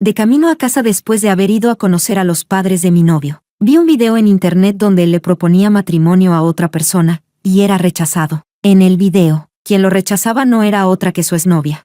De camino a casa después de haber ido a conocer a los padres de mi novio, vi un video en internet donde él le proponía matrimonio a otra persona, y era rechazado. En el video, quien lo rechazaba no era otra que su exnovia.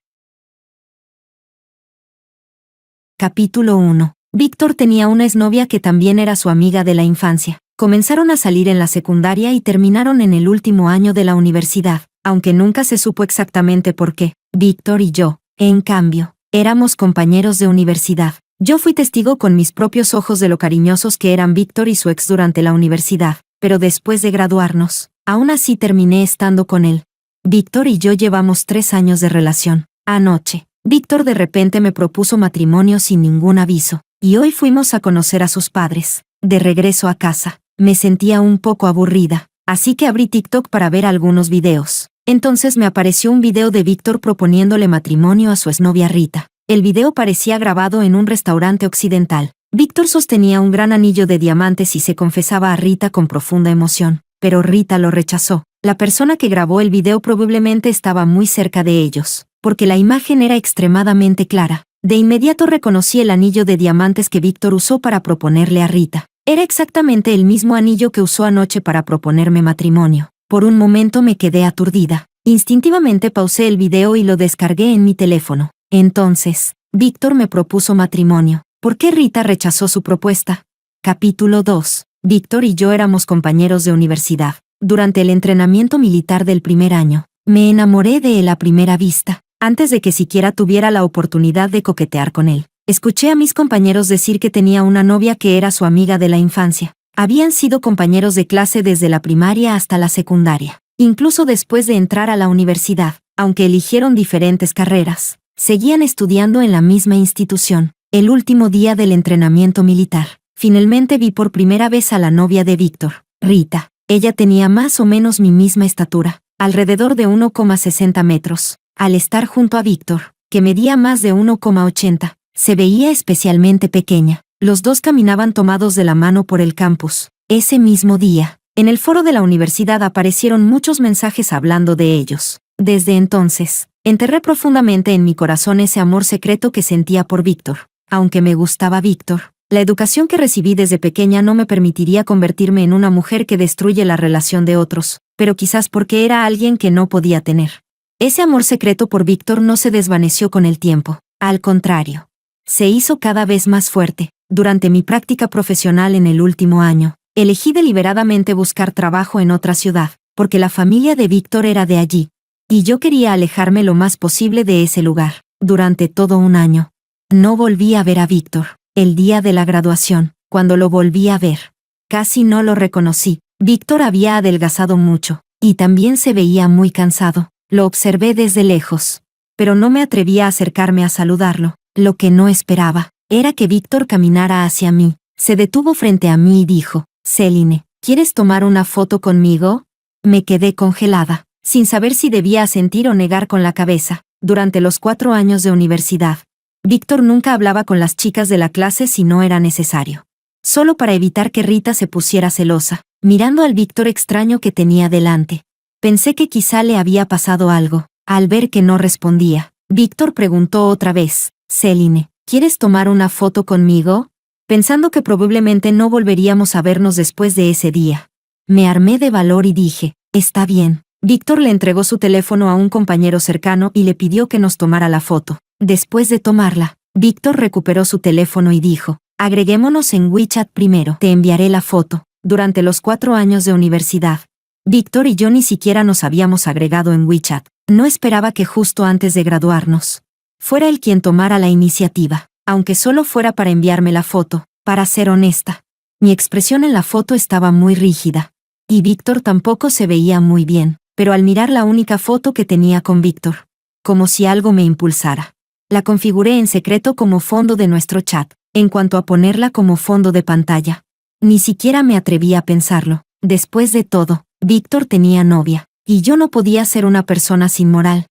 Capítulo 1. Víctor tenía una exnovia que también era su amiga de la infancia. Comenzaron a salir en la secundaria y terminaron en el último año de la universidad, aunque nunca se supo exactamente por qué. Víctor y yo, en cambio, éramos compañeros de universidad. Yo fui testigo con mis propios ojos de lo cariñosos que eran Víctor y su ex durante la universidad, pero después de graduarnos, aún así terminé estando con él. Víctor y yo llevamos 3 años de relación. Anoche, Víctor de repente me propuso matrimonio sin ningún aviso, y hoy fuimos a conocer a sus padres. De regreso a casa, me sentía un poco aburrida, así que abrí TikTok para ver algunos videos. Entonces me apareció un video de Víctor proponiéndole matrimonio a su exnovia Rita. El video parecía grabado en un restaurante occidental. Víctor sostenía un gran anillo de diamantes y se confesaba a Rita con profunda emoción, pero Rita lo rechazó. La persona que grabó el video probablemente estaba muy cerca de ellos, porque la imagen era extremadamente clara. De inmediato reconocí el anillo de diamantes que Víctor usó para proponerle a Rita. Era exactamente el mismo anillo que usó anoche para proponerme matrimonio. Por un momento me quedé aturdida. Instintivamente pausé el video y lo descargué en mi teléfono. Entonces, Víctor me propuso matrimonio. ¿Por qué Rita rechazó su propuesta? Capítulo 2. Víctor y yo éramos compañeros de universidad. Durante el entrenamiento militar del primer año, me enamoré de él a primera vista, antes de que siquiera tuviera la oportunidad de coquetear con él. Escuché a mis compañeros decir que tenía una novia que era su amiga de la infancia. Habían sido compañeros de clase desde la primaria hasta la secundaria. Incluso después de entrar a la universidad, aunque eligieron diferentes carreras, seguían estudiando en la misma institución. El último día del entrenamiento militar, finalmente vi por primera vez a la novia de Víctor, Rita. Ella tenía más o menos mi misma estatura, alrededor de 1,60 metros. Al estar junto a Víctor, que medía más de 1,80, se veía especialmente pequeña. Los dos caminaban tomados de la mano por el campus. Ese mismo día, en el foro de la universidad aparecieron muchos mensajes hablando de ellos. Desde entonces, enterré profundamente en mi corazón ese amor secreto que sentía por Víctor. Aunque me gustaba Víctor, la educación que recibí desde pequeña no me permitiría convertirme en una mujer que destruye la relación de otros, pero quizás porque era alguien que no podía tener. Ese amor secreto por Víctor no se desvaneció con el tiempo. Al contrario, se hizo cada vez más fuerte. Durante mi práctica profesional en el último año, elegí deliberadamente buscar trabajo en otra ciudad, porque la familia de Víctor era de allí, y yo quería alejarme lo más posible de ese lugar. Durante todo un año, no volví a ver a Víctor. El día de la graduación, cuando lo volví a ver, casi no lo reconocí. Víctor había adelgazado mucho, y también se veía muy cansado. Lo observé desde lejos, pero no me atrevía a acercarme a saludarlo. Lo que no esperaba era que Víctor caminara hacia mí. Se detuvo frente a mí y dijo: «Céline, ¿quieres tomar una foto conmigo?» Me quedé congelada, sin saber si debía asentir o negar con la cabeza. Durante los 4 años de universidad, Víctor nunca hablaba con las chicas de la clase si no era necesario. Solo para evitar que Rita se pusiera celosa, mirando al Víctor extraño que tenía delante. Pensé que quizá le había pasado algo. Al ver que no respondía, Víctor preguntó otra vez: «Céline, ¿quieres tomar una foto conmigo?» Pensando que probablemente no volveríamos a vernos después de ese día. Me armé de valor y dije: «Está bien». Víctor le entregó su teléfono a un compañero cercano y le pidió que nos tomara la foto. Después de tomarla, Víctor recuperó su teléfono y dijo: «Agreguémonos en WeChat primero. Te enviaré la foto». Durante los 4 años de universidad, Víctor y yo ni siquiera nos habíamos agregado en WeChat. No esperaba que justo antes de graduarnos, fuera él quien tomara la iniciativa, aunque solo fuera para enviarme la foto. Para ser honesta, mi expresión en la foto estaba muy rígida, y Víctor tampoco se veía muy bien, pero al mirar la única foto que tenía con Víctor, como si algo me impulsara, la configuré en secreto como fondo de nuestro chat. En cuanto a ponerla como fondo de pantalla, ni siquiera me atreví a pensarlo. Después de todo, Víctor tenía novia, y yo no podía ser una persona sin moral.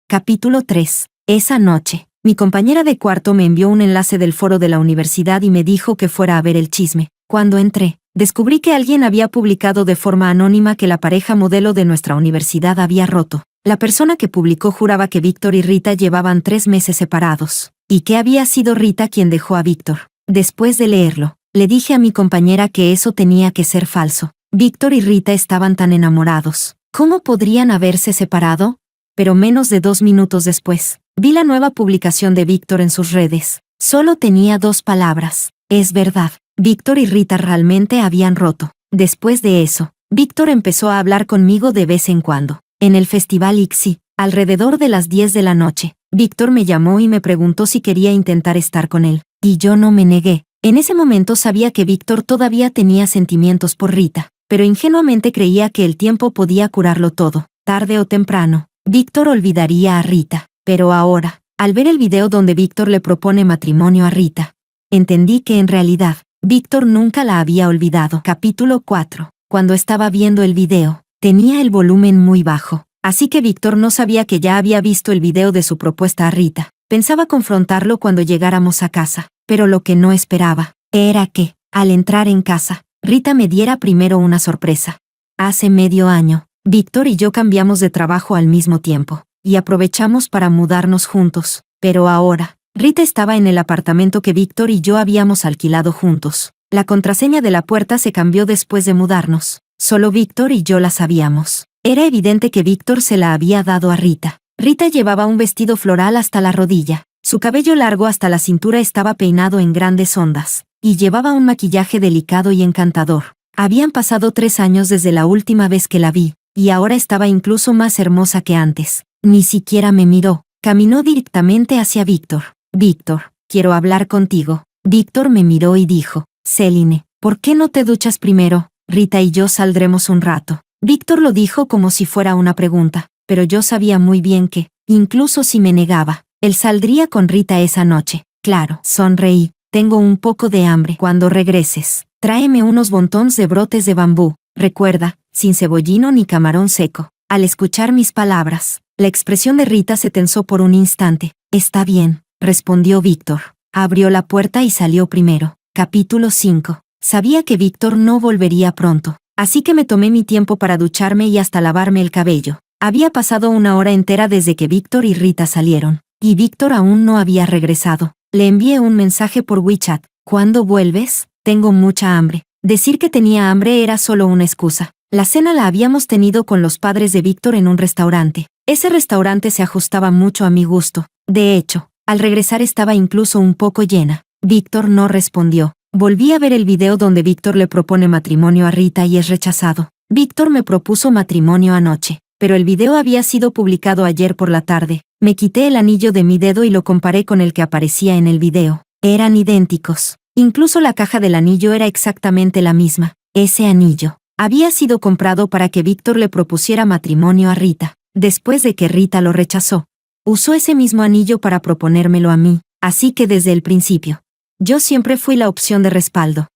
Capítulo 3. Esa noche, mi compañera de cuarto me envió un enlace del foro de la universidad y me dijo que fuera a ver el chisme. Cuando entré, descubrí que alguien había publicado de forma anónima que la pareja modelo de nuestra universidad había roto. La persona que publicó juraba que Víctor y Rita llevaban 3 meses separados, y que había sido Rita quien dejó a Víctor. Después de leerlo, le dije a mi compañera que eso tenía que ser falso. Víctor y Rita estaban tan enamorados. ¿Cómo podrían haberse separado? Pero menos de 2 minutos después, vi la nueva publicación de Víctor en sus redes. Solo tenía 2 palabras. Es verdad, Víctor y Rita realmente habían roto. Después de eso, Víctor empezó a hablar conmigo de vez en cuando. En el festival ICSI, alrededor de las 10 de la noche, Víctor me llamó y me preguntó si quería intentar estar con él, y yo no me negué. En ese momento sabía que Víctor todavía tenía sentimientos por Rita, pero ingenuamente creía que el tiempo podía curarlo todo. Tarde o temprano, Víctor olvidaría a Rita. Pero ahora, al ver el video donde Víctor le propone matrimonio a Rita, entendí que en realidad, Víctor nunca la había olvidado. Capítulo 4. Cuando estaba viendo el video, tenía el volumen muy bajo, así que Víctor no sabía que ya había visto el video de su propuesta a Rita. Pensaba confrontarlo cuando llegáramos a casa, pero lo que no esperaba era que, al entrar en casa, Rita me diera primero una sorpresa. Hace medio año, Víctor y yo cambiamos de trabajo al mismo tiempo, y aprovechamos para mudarnos juntos, pero ahora, Rita estaba en el apartamento que Víctor y yo habíamos alquilado juntos. La contraseña de la puerta se cambió después de mudarnos. Solo Víctor y yo la sabíamos. Era evidente que Víctor se la había dado a Rita. Rita llevaba un vestido floral hasta la rodilla. Su cabello largo hasta la cintura estaba peinado en grandes ondas, y llevaba un maquillaje delicado y encantador. Habían pasado 3 años desde la última vez que la vi, y ahora estaba incluso más hermosa que antes. Ni siquiera me miró. Caminó directamente hacia Víctor. Víctor, quiero hablar contigo. Víctor me miró y dijo, Celine, ¿por qué no te duchas primero? Rita y yo saldremos un rato. Víctor lo dijo como si fuera una pregunta, pero yo sabía muy bien que, incluso si me negaba, él saldría con Rita esa noche. Claro, sonreí. Tengo un poco de hambre. Cuando regreses, tráeme unos bontones de brotes de bambú. Recuerda, sin cebollino ni camarón seco. Al escuchar mis palabras, la expresión de Rita se tensó por un instante. Está bien, respondió Víctor. Abrió la puerta y salió primero. Capítulo 5. Sabía que Víctor no volvería pronto, así que me tomé mi tiempo para ducharme y hasta lavarme el cabello. Había pasado 1 hora entera desde que Víctor y Rita salieron, y Víctor aún no había regresado. Le envié un mensaje por WeChat. ¿Cuándo vuelves? Tengo mucha hambre. Decir que tenía hambre era solo una excusa. La cena la habíamos tenido con los padres de Víctor en un restaurante. Ese restaurante se ajustaba mucho a mi gusto. De hecho, al regresar estaba incluso un poco llena. Víctor no respondió. Volví a ver el video donde Víctor le propone matrimonio a Rita y es rechazado. Víctor me propuso matrimonio anoche, pero el video había sido publicado ayer por la tarde. Me quité el anillo de mi dedo y lo comparé con el que aparecía en el video. Eran idénticos. Incluso la caja del anillo era exactamente la misma. Ese anillo había sido comprado para que Víctor le propusiera matrimonio a Rita. Después de que Rita lo rechazó, usó ese mismo anillo para proponérmelo a mí, así que desde el principio, yo siempre fui la opción de respaldo.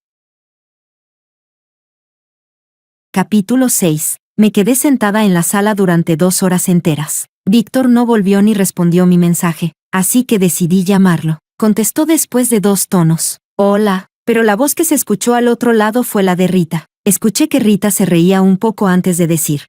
Capítulo 6. Me quedé sentada en la sala durante 2 horas enteras. Víctor no volvió ni respondió mi mensaje, así que decidí llamarlo. Contestó después de 2 tonos. Hola, pero la voz que se escuchó al otro lado fue la de Rita. Escuché que Rita se reía un poco antes de decir,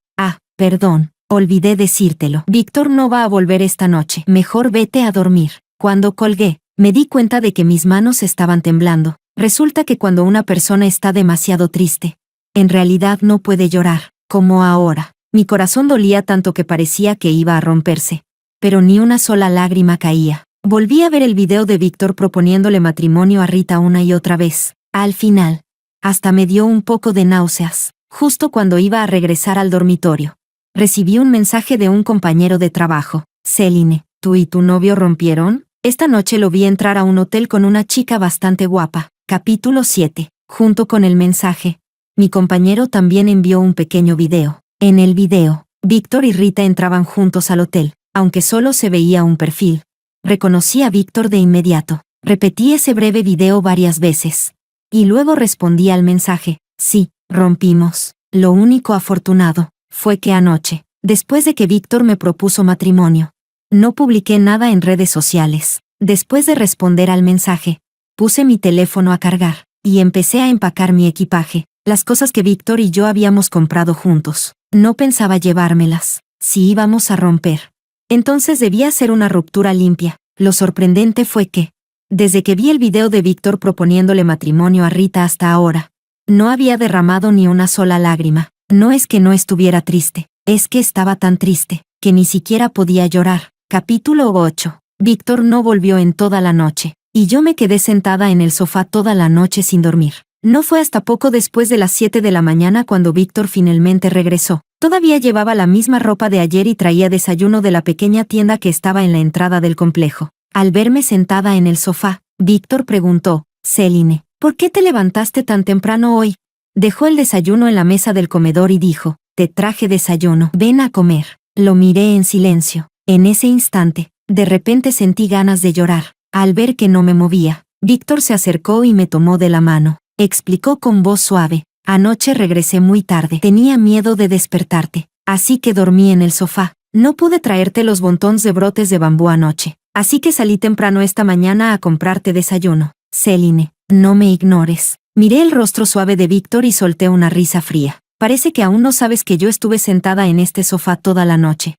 perdón, olvidé decírtelo. Víctor no va a volver esta noche. Mejor vete a dormir. Cuando colgué, me di cuenta de que mis manos estaban temblando. Resulta que cuando una persona está demasiado triste, en realidad no puede llorar, como ahora. Mi corazón dolía tanto que parecía que iba a romperse, pero ni una sola lágrima caía. Volví a ver el video de Víctor proponiéndole matrimonio a Rita una y otra vez. Al final, hasta me dio un poco de náuseas, justo cuando iba a regresar al dormitorio. Recibí un mensaje de un compañero de trabajo. Celine, ¿tú y tu novio rompieron? Esta noche lo vi entrar a un hotel con una chica bastante guapa. Capítulo 7. Junto con el mensaje, mi compañero también envió un pequeño video. En el video, Víctor y Rita entraban juntos al hotel, aunque solo se veía un perfil. Reconocí a Víctor de inmediato. Repetí ese breve video varias veces. Y luego respondí al mensaje. Sí, rompimos. Lo único afortunado fue que anoche, después de que Víctor me propuso matrimonio, no publiqué nada en redes sociales. Después de responder al mensaje, puse mi teléfono a cargar y empecé a empacar mi equipaje, las cosas que Víctor y yo habíamos comprado juntos. No pensaba llevármelas. si íbamos a romper. Entonces debía ser una ruptura limpia. Lo sorprendente fue que, desde que vi el video de Víctor proponiéndole matrimonio a Rita hasta ahora, no había derramado ni una sola lágrima. No es que no estuviera triste, es que estaba tan triste, que ni siquiera podía llorar. Capítulo 8. Víctor no volvió en toda la noche, y yo me quedé sentada en el sofá toda la noche sin dormir. No fue hasta poco después de las 7 de la mañana cuando Víctor finalmente regresó. Todavía llevaba la misma ropa de ayer y traía desayuno de la pequeña tienda que estaba en la entrada del complejo. Al verme sentada en el sofá, Víctor preguntó, «Céline, ¿por qué te levantaste tan temprano hoy?» Dejó el desayuno en la mesa del comedor y dijo, «Te traje desayuno, ven a comer». Lo miré en silencio. En ese instante, de repente sentí ganas de llorar. Al ver que no me movía, Víctor se acercó y me tomó de la mano. Explicó con voz suave, «Anoche regresé muy tarde. Tenía miedo de despertarte, así que dormí en el sofá. No pude traerte los bontones de brotes de bambú anoche, así que salí temprano esta mañana a comprarte desayuno. Céline, no me ignores». Miré el rostro suave de Víctor y solté una risa fría. «Parece que aún no sabes que yo estuve sentada en este sofá toda la noche».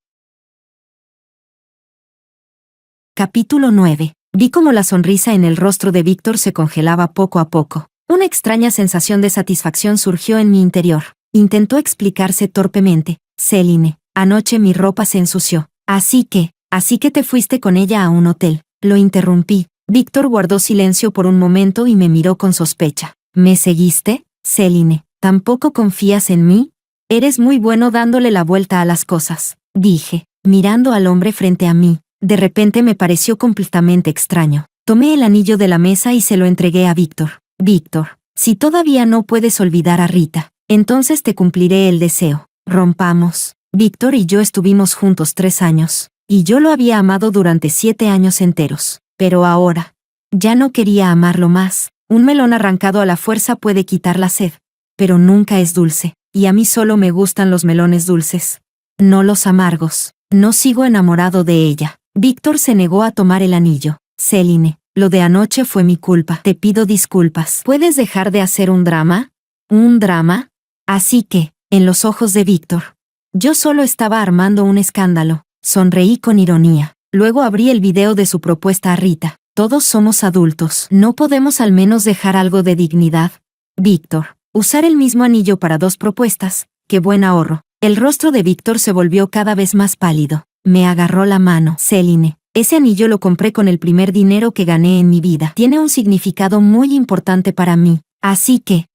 Capítulo 9. Vi cómo la sonrisa en el rostro de Víctor se congelaba poco a poco. Una extraña sensación de satisfacción surgió en mi interior. Intentó explicarse torpemente. «Céline, anoche mi ropa se ensució. Así que te fuiste con ella a un hotel». Lo interrumpí. Víctor guardó silencio por un momento y me miró con sospecha. «¿Me seguiste? Céline, ¿tampoco confías en mí? Eres muy bueno dándole la vuelta a las cosas», dije, mirando al hombre frente a mí. De repente me pareció completamente extraño. Tomé el anillo de la mesa y se lo entregué a Víctor. «Víctor, si todavía no puedes olvidar a Rita, entonces te cumpliré el deseo. Rompamos». Víctor y yo estuvimos juntos 3 años, y yo lo había amado durante 7 años enteros. Pero ahora, ya no quería amarlo más. Un melón arrancado a la fuerza puede quitar la sed, pero nunca es dulce, y a mí solo me gustan los melones dulces, no los amargos. No sigo enamorado de ella. Víctor se negó a tomar el anillo. «Céline, lo de anoche fue mi culpa. Te pido disculpas. ¿Puedes dejar de hacer un drama?» «¿Un drama?» Así que, en los ojos de Víctor, yo solo estaba armando un escándalo. Sonreí con ironía. Luego abrí el video de su propuesta a Rita. «Todos somos adultos. ¿No podemos al menos dejar algo de dignidad?» «Víctor, usar el mismo anillo para 2 propuestas. ¡Qué buen ahorro!». El rostro de Víctor se volvió cada vez más pálido. Me agarró la mano. «Céline, ese anillo lo compré con el primer dinero que gané en mi vida. Tiene un significado muy importante para mí. Así que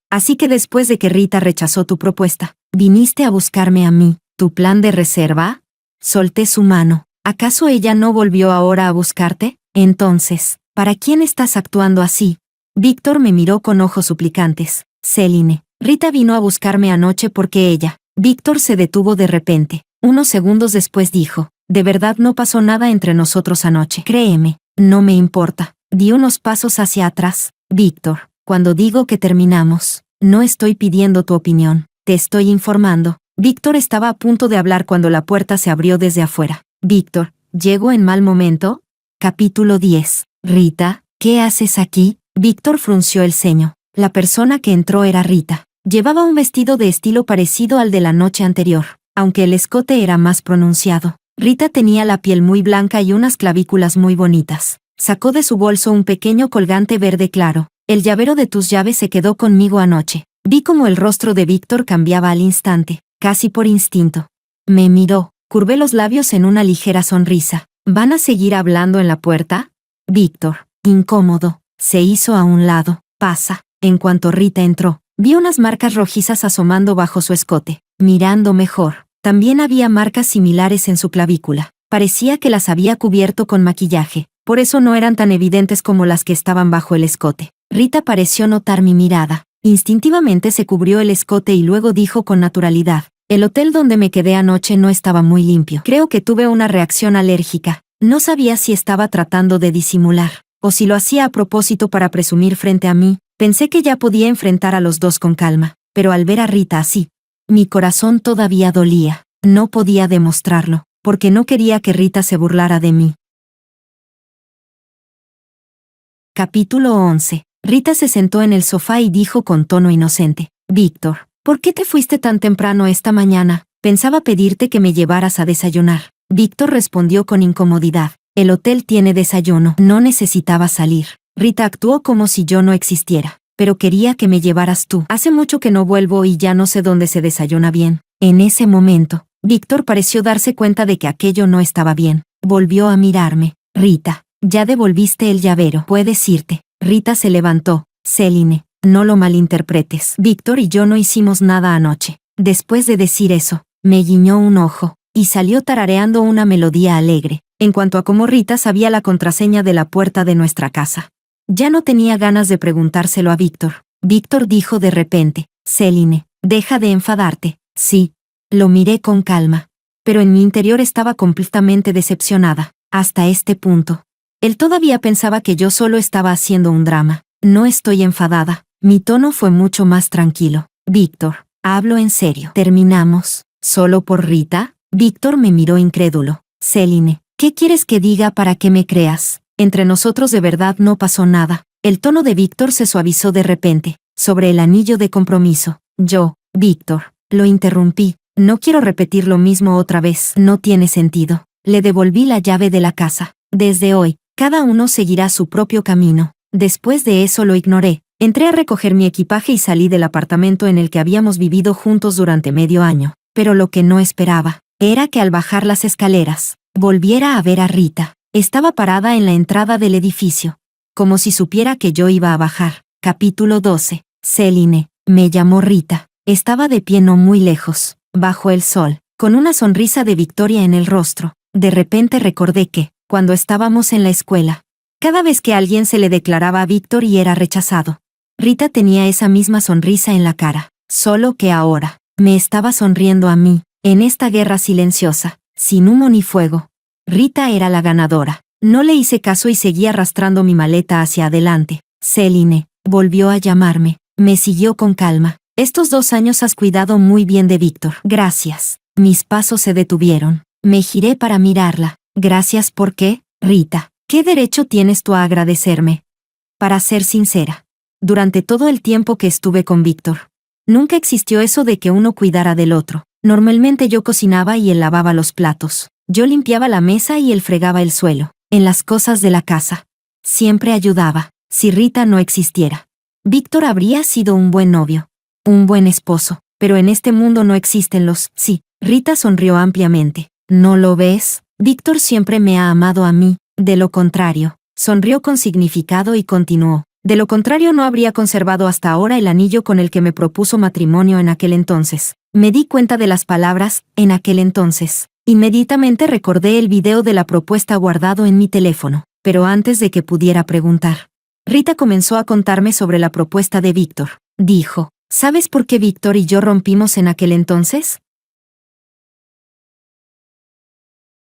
después de que Rita rechazó tu propuesta, viniste a buscarme a mí. ¿Tu plan de reserva?» Solté su mano. «¿Acaso ella no volvió ahora a buscarte? Entonces, ¿para quién estás actuando así?» Víctor me miró con ojos suplicantes. «Céline, Rita vino a buscarme anoche porque ella». Víctor se detuvo de repente. Unos segundos después dijo, «De verdad no pasó nada entre nosotros anoche. Créeme, no me importa». Di unos pasos hacia atrás. «Víctor, cuando digo que terminamos, no estoy pidiendo tu opinión, te estoy informando». Víctor estaba a punto de hablar cuando la puerta se abrió desde afuera. «Víctor, ¿llego en mal momento?» Capítulo 10. «Rita, ¿qué haces aquí?» Víctor frunció el ceño. La persona que entró era Rita. Llevaba un vestido de estilo parecido al de la noche anterior, aunque el escote era más pronunciado. Rita tenía la piel muy blanca y unas clavículas muy bonitas. Sacó de su bolso un pequeño colgante verde claro. «El llavero de tus llaves se quedó conmigo anoche». Vi cómo el rostro de Víctor cambiaba al instante, casi por instinto. Me miró, curvé los labios en una ligera sonrisa. «¿Van a seguir hablando en la puerta?» Víctor, incómodo, se hizo a un lado. «Pasa». En cuanto Rita entró, vi unas marcas rojizas asomando bajo su escote. Mirando mejor, también había marcas similares en su clavícula. Parecía que las había cubierto con maquillaje, por eso no eran tan evidentes como las que estaban bajo el escote. Rita pareció notar mi mirada. Instintivamente se cubrió el escote y luego dijo con naturalidad, «El hotel donde me quedé anoche no estaba muy limpio. Creo que tuve una reacción alérgica». No sabía si estaba tratando de disimular, o si lo hacía a propósito para presumir frente a mí. Pensé que ya podía enfrentar a los dos con calma, pero al ver a Rita así, mi corazón todavía dolía. No podía demostrarlo, porque no quería que Rita se burlara de mí. Capítulo 11. Rita se sentó en el sofá y dijo con tono inocente, «Víctor, ¿por qué te fuiste tan temprano esta mañana?» Pensaba pedirte que me llevaras a desayunar. Víctor respondió con incomodidad. El hotel tiene desayuno. No necesitaba salir. Rita actuó como si yo no existiera. Pero quería que me llevaras tú. Hace mucho que no vuelvo y ya no sé dónde se desayuna bien. En ese momento, Víctor pareció darse cuenta de que aquello no estaba bien. Volvió a mirarme. Rita, ya devolviste el llavero. Puedes irte. Rita se levantó. Céline, no lo malinterpretes. Víctor y yo no hicimos nada anoche. Después de decir eso, me guiñó un ojo y salió tarareando una melodía alegre. En cuanto a cómo Rita sabía la contraseña de la puerta de nuestra casa. Ya no tenía ganas de preguntárselo a Víctor. Víctor dijo de repente, Céline, deja de enfadarte. Sí. Lo miré con calma. Pero en mi interior estaba completamente decepcionada. Hasta este punto. Él todavía pensaba que yo solo estaba haciendo un drama. No estoy enfadada. Mi tono fue mucho más tranquilo. Víctor, hablo en serio. ¿Terminamos? ¿Solo por Rita? Víctor me miró incrédulo. Céline, ¿qué quieres que diga para que me creas? Entre nosotros de verdad no pasó nada. El tono de Víctor se suavizó de repente. Sobre el anillo de compromiso. Víctor, lo interrumpí. No quiero repetir lo mismo otra vez. No tiene sentido. Le devolví la llave de la casa. Desde hoy, cada uno seguirá su propio camino. Después de eso lo ignoré. Entré a recoger mi equipaje y salí del apartamento en el que habíamos vivido juntos durante medio año. Pero lo que no esperaba era que al bajar las escaleras, volviera a ver a Rita. Estaba parada en la entrada del edificio. Como si supiera que yo iba a bajar. Capítulo 12. Céline, me llamó Rita. Estaba de pie no muy lejos, bajo el sol, con una sonrisa de victoria en el rostro. De repente recordé que, cuando estábamos en la escuela, cada vez que alguien se le declaraba a Víctor y era rechazado, Rita tenía esa misma sonrisa en la cara, solo que ahora, me estaba sonriendo a mí, en esta guerra silenciosa, sin humo ni fuego. Rita era la ganadora. No le hice caso y seguí arrastrando mi maleta hacia adelante. Céline, volvió a llamarme. Me siguió con calma. Estos 2 años has cuidado muy bien de Víctor. Gracias. Mis pasos se detuvieron. Me giré para mirarla. Gracias ¿por qué, Rita? ¿Qué derecho tienes tú a agradecerme? Para ser sincera, durante todo el tiempo que estuve con Víctor, nunca existió eso de que uno cuidara del otro. Normalmente yo cocinaba y él lavaba los platos. Yo limpiaba la mesa y él fregaba el suelo. En las cosas de la casa. Siempre ayudaba. Si Rita no existiera, Víctor habría sido un buen novio. Un buen esposo. Pero en este mundo no existen los sí. Rita sonrió ampliamente. ¿No lo ves? Víctor siempre me ha amado a mí. De lo contrario. Sonrió con significado y continuó. De lo contrario no habría conservado hasta ahora el anillo con el que me propuso matrimonio en aquel entonces. Me di cuenta de las palabras, en aquel entonces. Inmediatamente recordé el video de la propuesta guardado en mi teléfono, pero antes de que pudiera preguntar, Rita comenzó a contarme sobre la propuesta de Víctor. Dijo, ¿sabes por qué Víctor y yo rompimos en aquel entonces?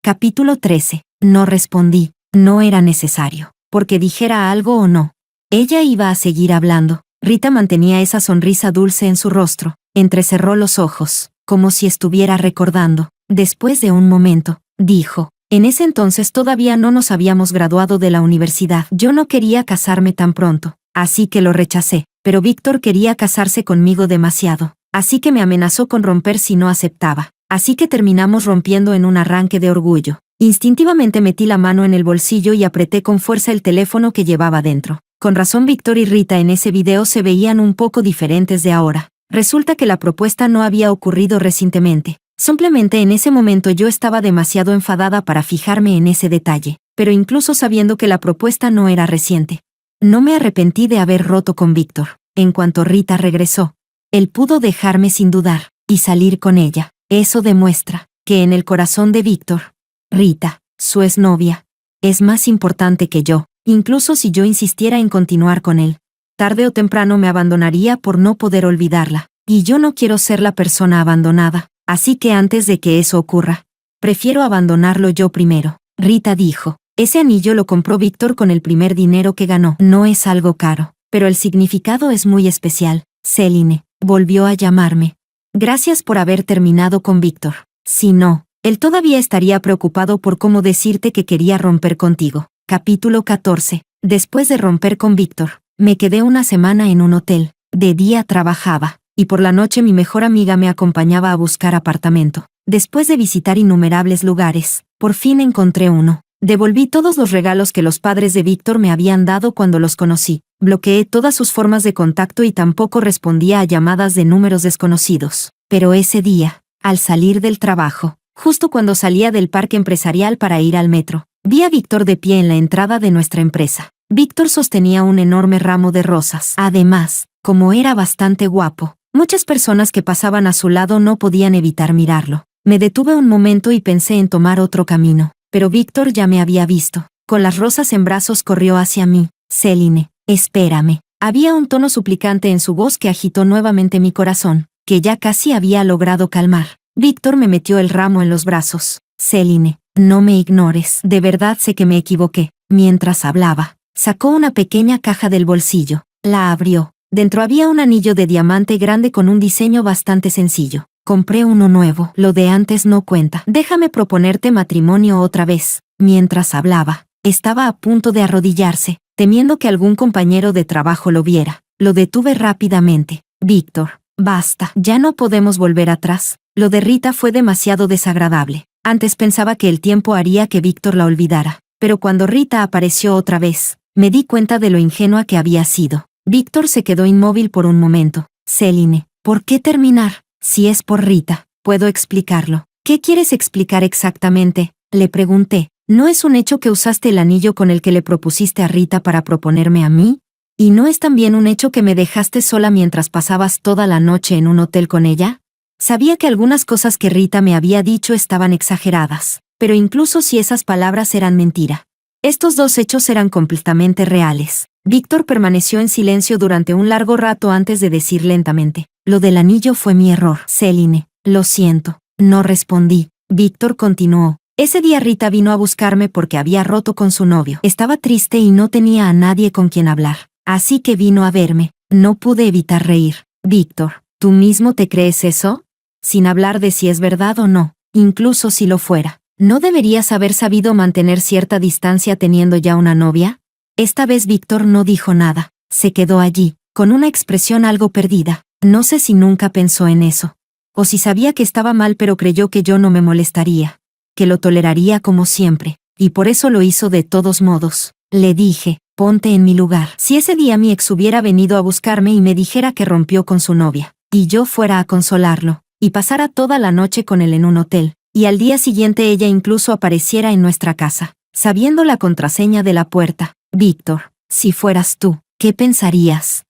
Capítulo 13. No respondí. No era necesario, porque dijera algo o no. Ella iba a seguir hablando. Rita mantenía esa sonrisa dulce en su rostro. Entrecerró los ojos, como si estuviera recordando. Después de un momento, dijo, en ese entonces todavía no nos habíamos graduado de la universidad. Yo no quería casarme tan pronto, así que lo rechacé, pero Víctor quería casarse conmigo demasiado, así que me amenazó con romper si no aceptaba. Así que terminamos rompiendo en un arranque de orgullo. Instintivamente metí la mano en el bolsillo y apreté con fuerza el teléfono que llevaba dentro. Con razón Víctor y Rita en ese video se veían un poco diferentes de ahora. Resulta que la propuesta no había ocurrido recientemente. Simplemente en ese momento yo estaba demasiado enfadada para fijarme en ese detalle, pero incluso sabiendo que la propuesta no era reciente. No me arrepentí de haber roto con Víctor. En cuanto Rita regresó, él pudo dejarme sin dudar, y salir con ella. Eso demuestra que en el corazón de Víctor, Rita, su exnovia, es más importante que yo, incluso si yo insistiera en continuar con él. Tarde o temprano me abandonaría por no poder olvidarla, y yo no quiero ser la persona abandonada. Así que antes de que eso ocurra, prefiero abandonarlo yo primero. Rita dijo, ese anillo lo compró Víctor con el primer dinero que ganó. No es algo caro, pero el significado es muy especial. Céline, volvió a llamarme. Gracias por haber terminado con Víctor. Si no, él todavía estaría preocupado por cómo decirte que quería romper contigo. Capítulo 14. Después de romper con Víctor, me quedé una semana en un hotel. De día trabajaba, y por la noche mi mejor amiga me acompañaba a buscar apartamento. Después de visitar innumerables lugares, por fin encontré uno. Devolví todos los regalos que los padres de Víctor me habían dado cuando los conocí. Bloqueé todas sus formas de contacto y tampoco respondía a llamadas de números desconocidos. Pero ese día, al salir del trabajo, justo cuando salía del parque empresarial para ir al metro, vi a Víctor de pie en la entrada de nuestra empresa. Víctor sostenía un enorme ramo de rosas. Además, como era bastante guapo, muchas personas que pasaban a su lado no podían evitar mirarlo. Me detuve un momento y pensé en tomar otro camino. Pero Víctor ya me había visto. Con las rosas en brazos corrió hacia mí. Céline, espérame. Había un tono suplicante en su voz que agitó nuevamente mi corazón, que ya casi había logrado calmar. Víctor me metió el ramo en los brazos. Céline, no me ignores. De verdad sé que me equivoqué. Mientras hablaba, sacó una pequeña caja del bolsillo. La abrió. Dentro había un anillo de diamante grande con un diseño bastante sencillo. Compré uno nuevo, lo de antes no cuenta. Déjame proponerte matrimonio otra vez. Mientras hablaba, estaba a punto de arrodillarse, temiendo que algún compañero de trabajo lo viera. Lo detuve rápidamente. Víctor, basta, ya no podemos volver atrás. Lo de Rita fue demasiado desagradable. Antes pensaba que el tiempo haría que Víctor la olvidara, pero cuando Rita apareció otra vez, me di cuenta de lo ingenua que había sido. Víctor se quedó inmóvil por un momento. Céline, ¿por qué terminar? Si es por Rita, puedo explicarlo. ¿Qué quieres explicar exactamente? Le pregunté. ¿No es un hecho que usaste el anillo con el que le propusiste a Rita para proponerme a mí? ¿Y no es también un hecho que me dejaste sola mientras pasabas toda la noche en un hotel con ella? Sabía que algunas cosas que Rita me había dicho estaban exageradas, pero incluso si esas palabras eran mentira, estos dos hechos eran completamente reales. Víctor permaneció en silencio durante un largo rato antes de decir lentamente. Lo del anillo fue mi error. Céline, lo siento. No respondí. Víctor continuó. Ese día Rita vino a buscarme porque había roto con su novio. Estaba triste y no tenía a nadie con quien hablar. Así que vino a verme. No pude evitar reír. Víctor, ¿tú mismo te crees eso? Sin hablar de si es verdad o no, incluso si lo fuera. ¿No deberías haber sabido mantener cierta distancia teniendo ya una novia? Esta vez Víctor no dijo nada. Se quedó allí, con una expresión algo perdida. No sé si nunca pensó en eso. O si sabía que estaba mal pero creyó que yo no me molestaría. Que lo toleraría como siempre. Y por eso lo hizo de todos modos. Le dije, ponte en mi lugar. Si ese día mi ex hubiera venido a buscarme y me dijera que rompió con su novia, y yo fuera a consolarlo, y pasara toda la noche con él en un hotel, y al día siguiente ella incluso apareciera en nuestra casa, sabiendo la contraseña de la puerta. Víctor, si fueras tú, ¿qué pensarías?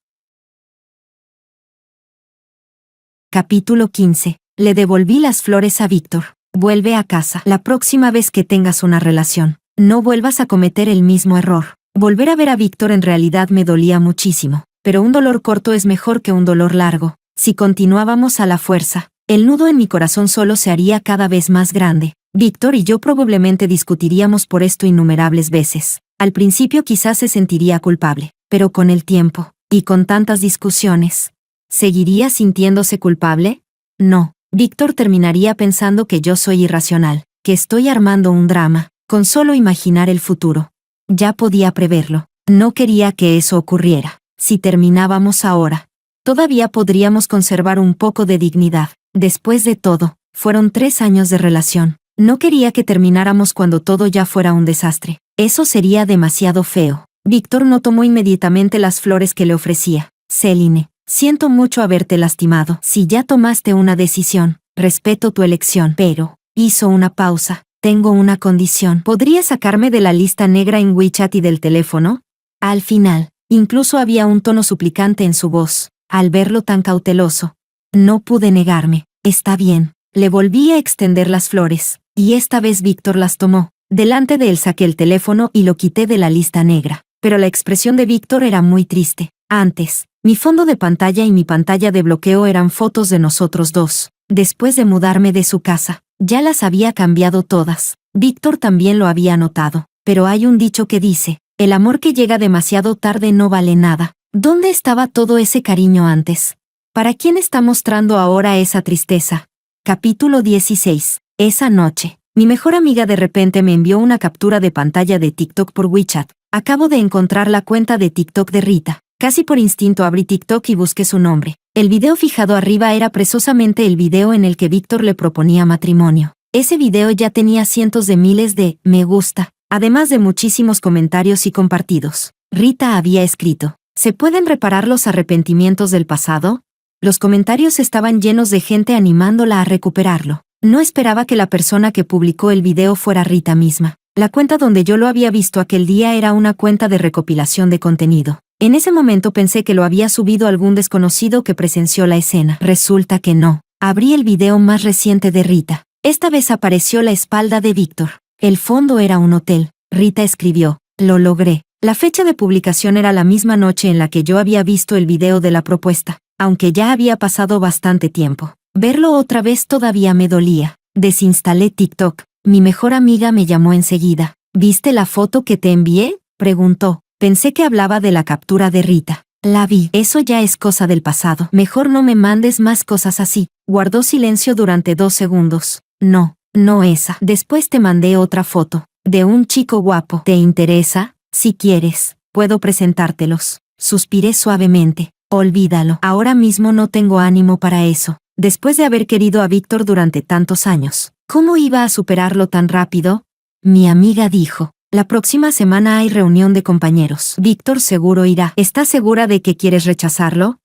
Capítulo 15. Le devolví las flores a Víctor. Vuelve a casa. La próxima vez que tengas una relación, no vuelvas a cometer el mismo error. Volver a ver a Víctor en realidad me dolía muchísimo, pero un dolor corto es mejor que un dolor largo. Si continuábamos a la fuerza, el nudo en mi corazón solo se haría cada vez más grande. Víctor y yo probablemente discutiríamos por esto innumerables veces. Al principio quizás se sentiría culpable, pero con el tiempo, y con tantas discusiones, ¿seguiría sintiéndose culpable? No. Víctor terminaría pensando que yo soy irracional, que estoy armando un drama, con solo imaginar el futuro. Ya podía preverlo. No quería que eso ocurriera. Si terminábamos ahora, todavía podríamos conservar un poco de dignidad. Después de todo, fueron 3 años de relación. No quería que termináramos cuando todo ya fuera un desastre. Eso sería demasiado feo. Víctor no tomó inmediatamente las flores que le ofrecía. Céline, siento mucho haberte lastimado. Si ya tomaste una decisión, respeto tu elección. Pero, hizo una pausa. Tengo una condición. ¿Podrías sacarme de la lista negra en WeChat y del teléfono? Al final, incluso había un tono suplicante en su voz. Al verlo tan cauteloso, no pude negarme. Está bien. Le volví a extender las flores, y esta vez Víctor las tomó. Delante de él saqué el teléfono y lo quité de la lista negra. Pero la expresión de Víctor era muy triste. Antes, mi fondo de pantalla y mi pantalla de bloqueo eran fotos de nosotros dos. Después de mudarme de su casa, ya las había cambiado todas. Víctor también lo había notado. Pero hay un dicho que dice, el amor que llega demasiado tarde no vale nada. ¿Dónde estaba todo ese cariño antes? ¿Para quién está mostrando ahora esa tristeza? Capítulo 16. Esa noche, mi mejor amiga de repente me envió una captura de pantalla de TikTok por WeChat. Acabo de encontrar la cuenta de TikTok de Rita. Casi por instinto abrí TikTok y busqué su nombre. El video fijado arriba era precisamente el video en el que Víctor le proponía matrimonio. Ese video ya tenía cientos de miles de me gusta, además de muchísimos comentarios y compartidos. Rita había escrito: ¿se pueden reparar los arrepentimientos del pasado? Los comentarios estaban llenos de gente animándola a recuperarlo. No esperaba que la persona que publicó el video fuera Rita misma. La cuenta donde yo lo había visto aquel día era una cuenta de recopilación de contenido. En ese momento pensé que lo había subido algún desconocido que presenció la escena. Resulta que no. Abrí el video más reciente de Rita. Esta vez apareció la espalda de Víctor. El fondo era un hotel. Rita escribió: lo logré. La fecha de publicación era la misma noche en la que yo había visto el video de la propuesta, aunque ya había pasado bastante tiempo. Verlo otra vez todavía me dolía. Desinstalé TikTok. Mi mejor amiga me llamó enseguida. ¿Viste la foto que te envié?, preguntó. Pensé que hablaba de la captura de Rita. La vi. Eso ya es cosa del pasado. Mejor no me mandes más cosas así. Guardó silencio durante 2 segundos. No, no esa. Después te mandé otra foto. De un chico guapo. ¿Te interesa? Si quieres, puedo presentártelos. Suspiré suavemente. Olvídalo. Ahora mismo no tengo ánimo para eso. Después de haber querido a Víctor durante tantos años, ¿cómo iba a superarlo tan rápido? Mi amiga dijo: la próxima semana hay reunión de compañeros. Víctor seguro irá. ¿Estás segura de que quieres rechazarlo?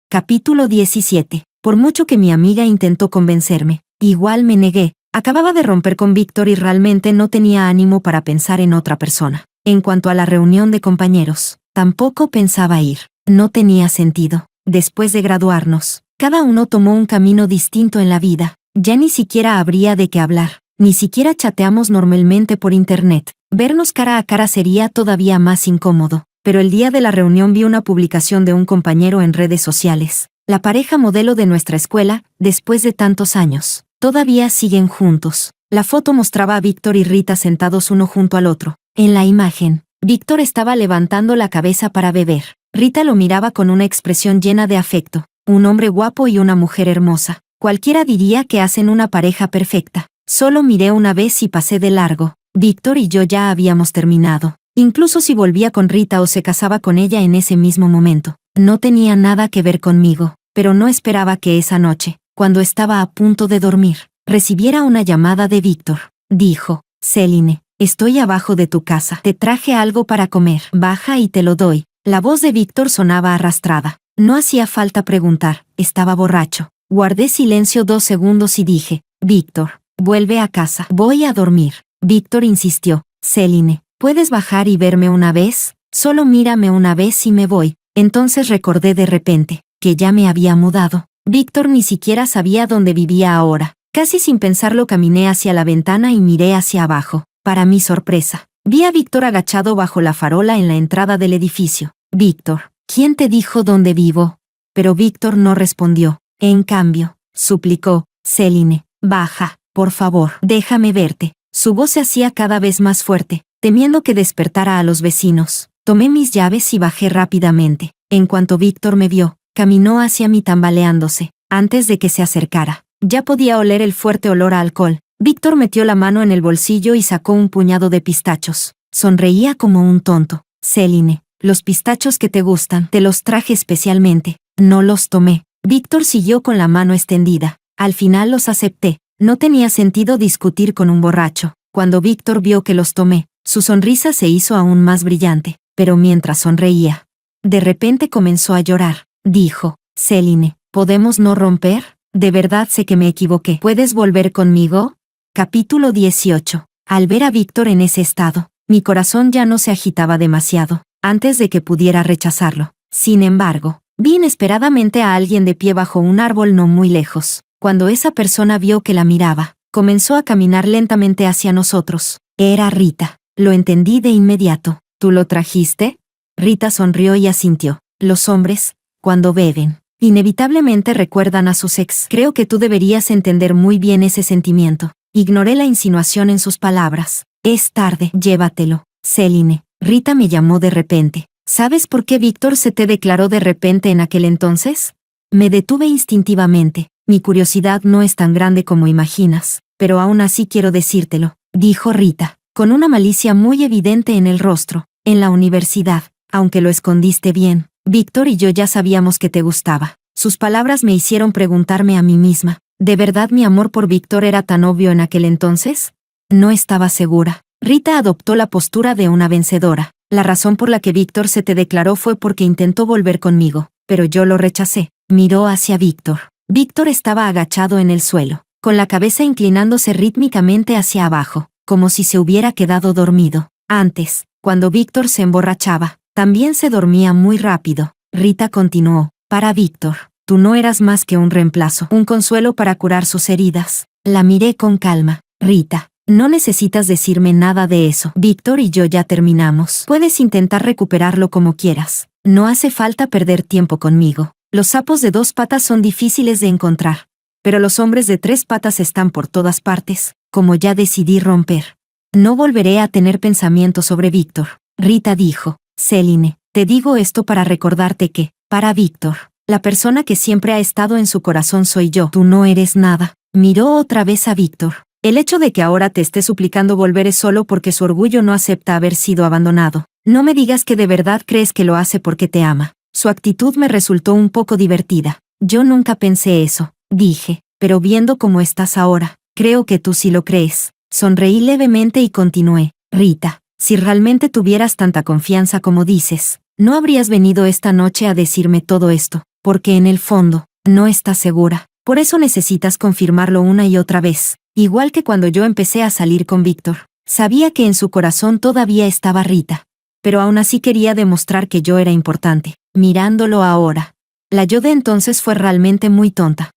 Capítulo 17. Por mucho que mi amiga intentó convencerme, igual me negué. Acababa de romper con Víctor y realmente no tenía ánimo para pensar en otra persona. En cuanto a la reunión de compañeros, tampoco pensaba ir. No tenía sentido. Después de graduarnos, cada uno tomó un camino distinto en la vida. Ya ni siquiera habría de qué hablar. Ni siquiera chateamos normalmente por internet. Vernos cara a cara sería todavía más incómodo. Pero el día de la reunión vi una publicación de un compañero en redes sociales. La pareja modelo de nuestra escuela, después de tantos años, todavía siguen juntos. La foto mostraba a Víctor y Rita sentados uno junto al otro. En la imagen, Víctor estaba levantando la cabeza para beber. Rita lo miraba con una expresión llena de afecto. Un hombre guapo y una mujer hermosa. Cualquiera diría que hacen una pareja perfecta. Solo miré una vez y pasé de largo. Víctor y yo ya habíamos terminado. Incluso si volvía con Rita o se casaba con ella en ese mismo momento, no tenía nada que ver conmigo, pero no esperaba que esa noche, cuando estaba a punto de dormir, recibiera una llamada de Víctor. Dijo: Celine, estoy abajo de tu casa. Te traje algo para comer. Baja y te lo doy. La voz de Víctor sonaba arrastrada. No hacía falta preguntar, estaba borracho. Guardé silencio 2 segundos y dije: Víctor, vuelve a casa. Voy a dormir. Víctor insistió: Celine, ¿puedes bajar y verme una vez? Solo mírame una vez y me voy. Entonces recordé de repente que ya me había mudado. Víctor ni siquiera sabía dónde vivía ahora. Casi sin pensarlo caminé hacia la ventana y miré hacia abajo. Para mi sorpresa, vi a Víctor agachado bajo la farola en la entrada del edificio. Víctor, ¿quién te dijo dónde vivo? Pero Víctor no respondió. En cambio, suplicó: Celine, baja, por favor, déjame verte. Su voz se hacía cada vez más fuerte, temiendo que despertara a los vecinos. Tomé mis llaves y bajé rápidamente. En cuanto Víctor me vio, caminó hacia mí tambaleándose. Antes de que se acercara, ya podía oler el fuerte olor a alcohol. Víctor metió la mano en el bolsillo y sacó un puñado de pistachos. Sonreía como un tonto. Celine, los pistachos que te gustan, te los traje especialmente. No los tomé. Víctor siguió con la mano extendida. Al final los acepté. No tenía sentido discutir con un borracho. Cuando Víctor vio que los tomé, su sonrisa se hizo aún más brillante. Pero mientras sonreía, de repente comenzó a llorar. Dijo: Celine, ¿podemos no romper? De verdad sé que me equivoqué. ¿Puedes volver conmigo? Capítulo 18. Al ver a Víctor en ese estado, mi corazón ya no se agitaba demasiado, antes de que pudiera rechazarlo. Sin embargo, vi inesperadamente a alguien de pie bajo un árbol no muy lejos. Cuando esa persona vio que la miraba, comenzó a caminar lentamente hacia nosotros. Era Rita. Lo entendí de inmediato. ¿Tú lo trajiste? Rita sonrió y asintió. Los hombres, cuando beben, inevitablemente recuerdan a sus ex. Creo que tú deberías entender muy bien ese sentimiento. Ignoré la insinuación en sus palabras. Es tarde, llévatelo. Celine, Rita me llamó de repente. ¿Sabes por qué Víctor se te declaró de repente en aquel entonces? Me detuve instintivamente. Mi curiosidad no es tan grande como imaginas, pero aún así quiero decírtelo, dijo Rita, con una malicia muy evidente en el rostro. En la universidad, aunque lo escondiste bien, Víctor y yo ya sabíamos que te gustaba. Sus palabras me hicieron preguntarme a mí misma, ¿de verdad mi amor por Víctor era tan obvio en aquel entonces? No estaba segura. Rita adoptó la postura de una vencedora. La razón por la que Víctor se te declaró fue porque intentó volver conmigo, pero yo lo rechacé. Miró hacia Víctor. Víctor estaba agachado en el suelo, con la cabeza inclinándose rítmicamente hacia abajo, como si se hubiera quedado dormido. Antes, cuando Víctor se emborrachaba, también se dormía muy rápido. Rita continuó, para Víctor, tú no eras más que un reemplazo, un consuelo para curar sus heridas. La miré con calma. Rita, no necesitas decirme nada de eso. Víctor y yo ya terminamos. Puedes intentar recuperarlo como quieras. No hace falta perder tiempo conmigo. Los sapos de 2 patas son difíciles de encontrar, pero los hombres de 3 patas están por todas partes, como ya decidí romper. No volveré a tener pensamientos sobre Víctor. Rita dijo, Céline, te digo esto para recordarte que, para Víctor, la persona que siempre ha estado en su corazón soy yo. Tú no eres nada. Miró otra vez a Víctor. El hecho de que ahora te esté suplicando volver es solo porque su orgullo no acepta haber sido abandonado. No me digas que de verdad crees que lo hace porque te ama. Su actitud me resultó un poco divertida. Yo nunca pensé eso, dije, pero viendo cómo estás ahora, creo que tú sí lo crees. Sonreí levemente y continué. Rita, si realmente tuvieras tanta confianza como dices, no habrías venido esta noche a decirme todo esto, porque en el fondo, no estás segura. Por eso necesitas confirmarlo una y otra vez. Igual que cuando yo empecé a salir con Víctor. Sabía que en su corazón todavía estaba Rita. Pero aún así quería demostrar que yo era importante. Mirándolo ahora. La yo de entonces fue realmente muy tonta.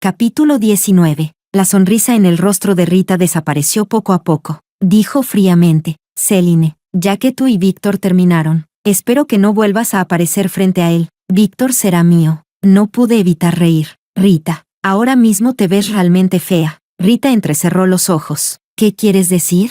Capítulo 19. La sonrisa en el rostro de Rita desapareció poco a poco. Dijo fríamente, Céline, ya que tú y Víctor terminaron, espero que no vuelvas a aparecer frente a él. Víctor será mío. No pude evitar reír. Rita, ahora mismo te ves realmente fea. Rita entrecerró los ojos. ¿Qué quieres decir?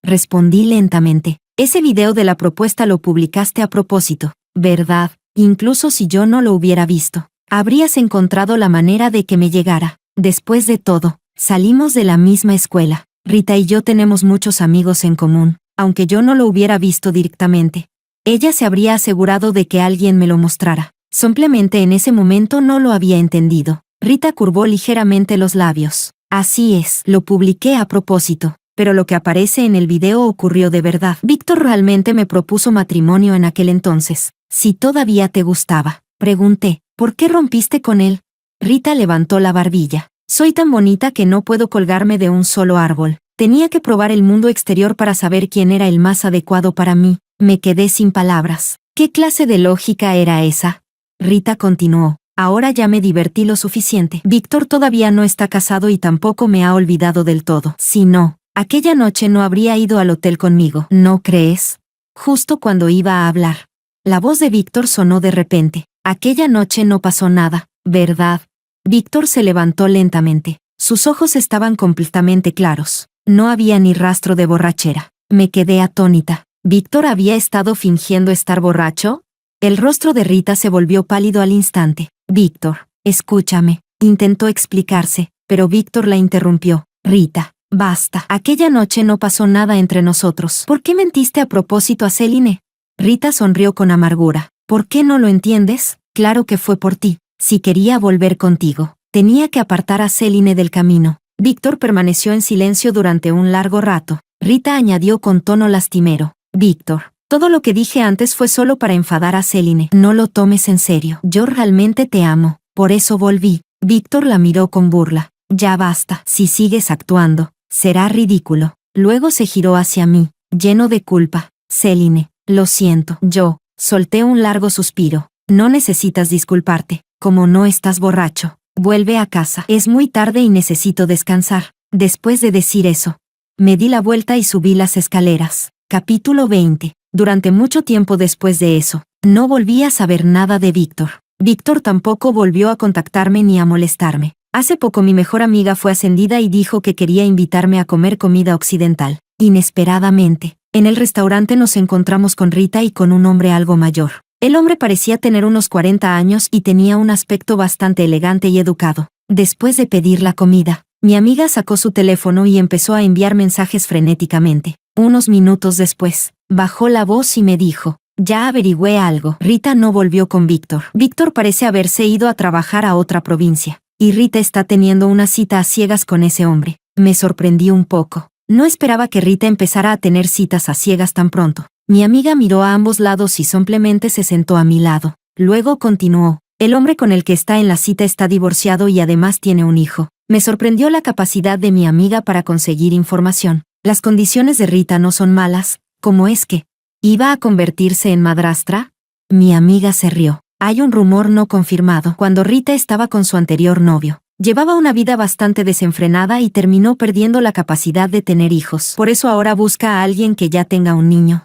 Respondí lentamente. Ese video de la propuesta lo publicaste a propósito, ¿verdad? Incluso si yo no lo hubiera visto, habrías encontrado la manera de que me llegara. Después de todo, salimos de la misma escuela. Rita y yo tenemos muchos amigos en común, aunque yo no lo hubiera visto directamente. Ella se habría asegurado de que alguien me lo mostrara. Simplemente en ese momento no lo había entendido. Rita curvó ligeramente los labios. Así es, lo publiqué a propósito, pero lo que aparece en el video ocurrió de verdad. Víctor realmente me propuso matrimonio en aquel entonces. Si todavía te gustaba, pregunté, ¿por qué rompiste con él? Rita levantó la barbilla. Soy tan bonita que no puedo colgarme de un solo árbol. Tenía que probar el mundo exterior para saber quién era el más adecuado para mí. Me quedé sin palabras. ¿Qué clase de lógica era esa? Rita continuó. Ahora ya me divertí lo suficiente. Víctor todavía no está casado y tampoco me ha olvidado del todo. Si no, aquella noche no habría ido al hotel conmigo. ¿No crees? Justo cuando iba a hablar. La voz de Víctor sonó de repente. Aquella noche no pasó nada, ¿verdad? Víctor se levantó lentamente. Sus ojos estaban completamente claros. No había ni rastro de borrachera. Me quedé atónita. ¿Víctor había estado fingiendo estar borracho? El rostro de Rita se volvió pálido al instante. Víctor, escúchame, intentó explicarse, pero Víctor la interrumpió. Rita, basta. Aquella noche no pasó nada entre nosotros. ¿Por qué mentiste a propósito a Céline? Rita sonrió con amargura. ¿Por qué no lo entiendes? Claro que fue por ti. Si quería volver contigo, tenía que apartar a Céline del camino. Víctor permaneció en silencio durante un largo rato. Rita añadió con tono lastimero. Víctor, todo lo que dije antes fue solo para enfadar a Céline. No lo tomes en serio. Yo realmente te amo. Por eso volví. Víctor la miró con burla. Ya basta. Si sigues actuando, será ridículo. Luego se giró hacia mí, lleno de culpa. Céline, lo siento. Yo solté un largo suspiro. No necesitas disculparte. Como no estás borracho, vuelve a casa. Es muy tarde y necesito descansar. Después de decir eso, me di la vuelta y subí las escaleras. Capítulo 20. Durante mucho tiempo después de eso, no volví a saber nada de Víctor. Víctor tampoco volvió a contactarme ni a molestarme. Hace poco mi mejor amiga fue ascendida y dijo que quería invitarme a comer comida occidental. Inesperadamente, en el restaurante nos encontramos con Rita y con un hombre algo mayor. El hombre parecía tener unos 40 años y tenía un aspecto bastante elegante y educado. Después de pedir la comida, mi amiga sacó su teléfono y empezó a enviar mensajes frenéticamente. Unos minutos después, Bajó la voz y me dijo, ya averigüé algo. Rita no volvió con Víctor. Víctor parece haberse ido a trabajar a otra provincia. Y Rita está teniendo una cita a ciegas con ese hombre. Me sorprendí un poco. No esperaba que Rita empezara a tener citas a ciegas tan pronto. Mi amiga miró a ambos lados y simplemente se sentó a mi lado. Luego continuó. El hombre con el que está en la cita está divorciado y además tiene un hijo. Me sorprendió la capacidad de mi amiga para conseguir información. Las condiciones de Rita no son malas. ¿Cómo es que iba a convertirse en madrastra? Mi amiga se rió. Hay un rumor no confirmado. Cuando Rita estaba con su anterior novio, llevaba una vida bastante desenfrenada y terminó perdiendo la capacidad de tener hijos. Por eso ahora busca a alguien que ya tenga un niño.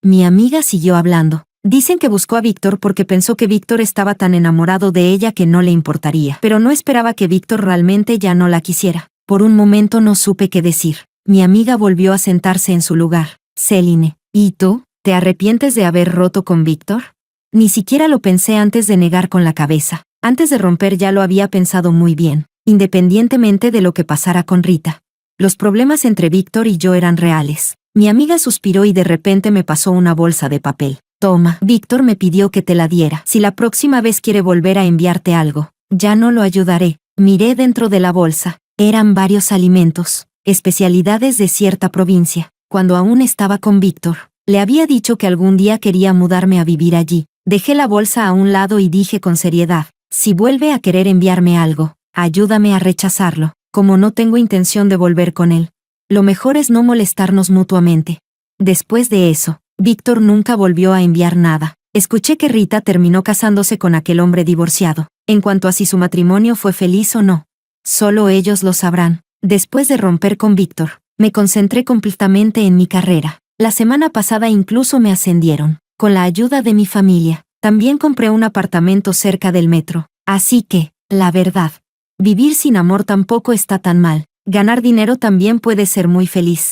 Mi amiga siguió hablando. Dicen que buscó a Víctor porque pensó que Víctor estaba tan enamorado de ella que no le importaría. Pero no esperaba que Víctor realmente ya no la quisiera. Por un momento no supe qué decir. Mi amiga volvió a sentarse en su lugar. Céline, ¿y tú? ¿Te arrepientes de haber roto con Víctor? Ni siquiera lo pensé antes de negar con la cabeza. Antes de romper ya lo había pensado muy bien, independientemente de lo que pasara con Rita. Los problemas entre Víctor y yo eran reales. Mi amiga suspiró y de repente me pasó una bolsa de papel. Toma, Víctor me pidió que te la diera. Si la próxima vez quiere volver a enviarte algo, ya no lo ayudaré. Miré dentro de la bolsa. Eran varios alimentos, especialidades de cierta provincia. Cuando aún estaba con Víctor, le había dicho que algún día quería mudarme a vivir allí. Dejé la bolsa a un lado y dije con seriedad, si vuelve a querer enviarme algo, ayúdame a rechazarlo. Como no tengo intención de volver con él, lo mejor es no molestarnos mutuamente. Después de eso, Víctor nunca volvió a enviar nada. Escuché que Rita terminó casándose con aquel hombre divorciado. En cuanto a si su matrimonio fue feliz o no, solo ellos lo sabrán. Después de romper con Víctor, me concentré completamente en mi carrera. La semana pasada incluso me ascendieron. Con la ayuda de mi familia, también compré un apartamento cerca del metro. Así que, la verdad, vivir sin amor tampoco está tan mal. Ganar dinero también puede ser muy feliz.